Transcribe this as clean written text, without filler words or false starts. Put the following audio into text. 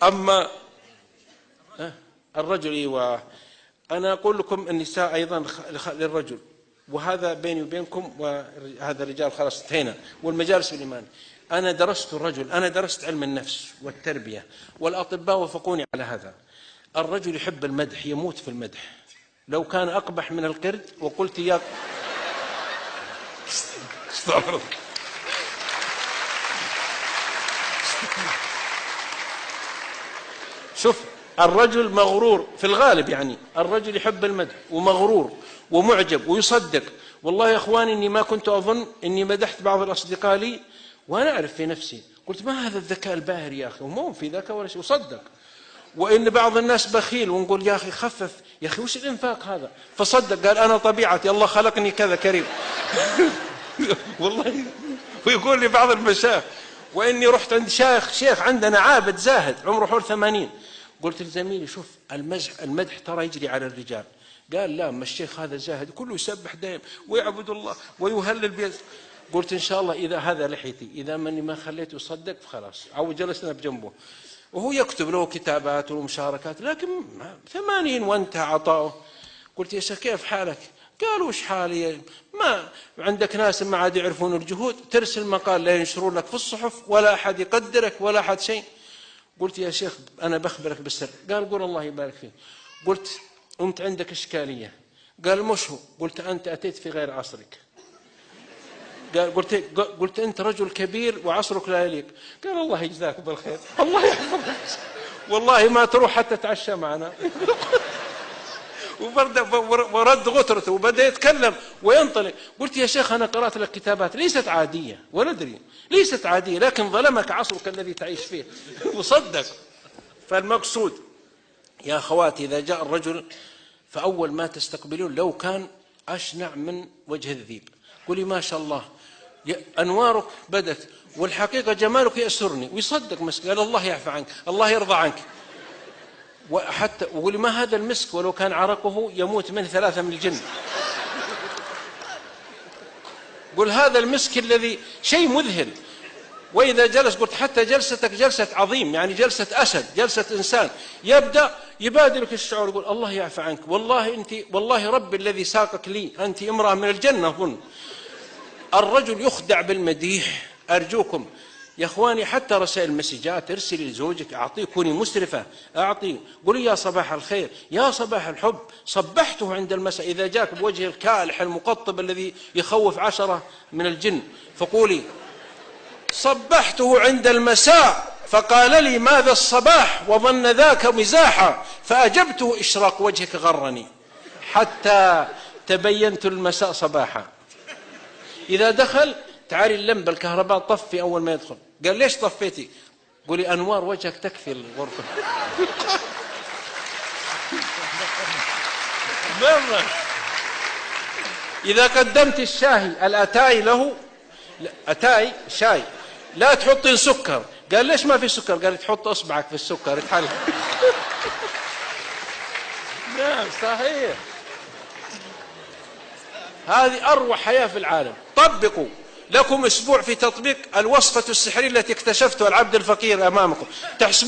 أما الرجل، أيوة، أنا أقول لكم النساء أيضا للرجل، وهذا بيني وبينكم، وهذا الرجال خلاص انتهينا، والمجالس بالإيمان. أنا درست الرجل، أنا درست علم النفس والتربية، والأطباء وافقوني على هذا. الرجل يحب المدح، يموت في المدح، لو كان أقبح من القرد. وقلت يا استغفر. شوف، الرجل مغرور في الغالب، يعني الرجل يحب المدح ومغرور ومعجب ويصدق. والله يا اخواني اني ما كنت اظن اني مدحت بعض الاصدقاء لي وانا اعرف في نفسي، قلت ما هذا الذكاء الباهر يا اخي، ومو في ذكاء ولا شيء، وصدق. وان بعض الناس بخيل ونقول يا اخي خفف يا اخي وش الانفاق هذا، فصدق قال انا طبيعتي الله خلقني كذا كريم. والله. ويقول لي بعض المشايخ، واني رحت عند شيخ عندنا عابد زاهد عمره حول 80، قلت لزميلي شوف المدح ترى يجري على الرجال. قال لا، ما الشيخ هذا زاهد كله يسبح دائم ويعبد الله ويهلل بيد. قلت ان شاء الله اذا هذا لحيتي، اذا مني ما خليته يصدق فخلاص، او جلسنا بجنبه وهو يكتب له كتابات ومشاركات، لكن 80 وانتهى عطاؤه. قلت يا شيخ كيف حالك؟ قالوا وش حالي، ما عندك ناس ما عاد يعرفون الجهود، ترسل مقال لا ينشرون لك في الصحف ولا احد يقدرك ولا احد شيء. قلت يا شيخ انا بخبرك بالسر. قال قول الله يبارك فيك. قلت انت عندك اشكاليه. قال مش هو؟ قلت انت اتيت في غير عصرك. قال قلت انت رجل كبير وعصرك لا يليق. قال الله يجزاك بالخير، الله يحفظك، والله ما تروح حتى تعشى معنا. ورد غترته وبدأ يتكلم وينطلق. قلت يا شيخ أنا قرأت لك كتابات ليست عادية، ولا أدري ليست عادية، لكن ظلمك عصرك الذي تعيش فيه. وصدق. فالمقصود يا أخواتي إذا جاء الرجل فأول ما تستقبلون لو كان أشنع من وجه الذيب قولي ما شاء الله أنوارك بدت، والحقيقة جمالك يأسرني، ويصدق مسك، قال الله يعفى عنك، الله يرضى عنك. وحتى وقولي ما هذا المسك ولو كان عرقه يموت منه 3 من الجن. قل هذا المسك الذي شيء مذهل. وإذا جلس قلت حتى جلستك جلسة عظيم، يعني جلسة أسد، جلسة إنسان، يبدأ يبادلك الشعور، يقول الله يعفى عنك، والله أنت، والله رب الذي ساقك لي أنت امرأة من الجنة. هن الرجل يخدع بالمديح. أرجوكم يا اخواني حتى رسائل المسجات ارسلي لزوجك، اعطيه، كوني مسرفه، اعطيه، قولي يا صباح الخير، يا صباح الحب، صبحته عند المساء. اذا جاك بوجه الكالح المقطب الذي يخوف 10 من الجن فقولي صبحته عند المساء فقال لي ماذا الصباح وظن ذاك مزاحا فاجبته اشراق وجهك غرني حتى تبينت المساء صباحا. اذا دخل تعالي اللمبة الكهرباء طفي أول ما يدخل. قال ليش طفيتي؟ قولي أنوار وجهك تكفي الغرفة. مرة إذا قدمت الشاي الأتاي له، أتاي شاي لا تحطين سكر. قال ليش ما في سكر؟ قال تحط أصبعك في السكر يتحل. نعم صحيح. هذه أروع حياة في العالم. طبقوا. لكم أسبوع في تطبيق الوصفة السحرية التي اكتشفتها العبد الفقير أمامكم.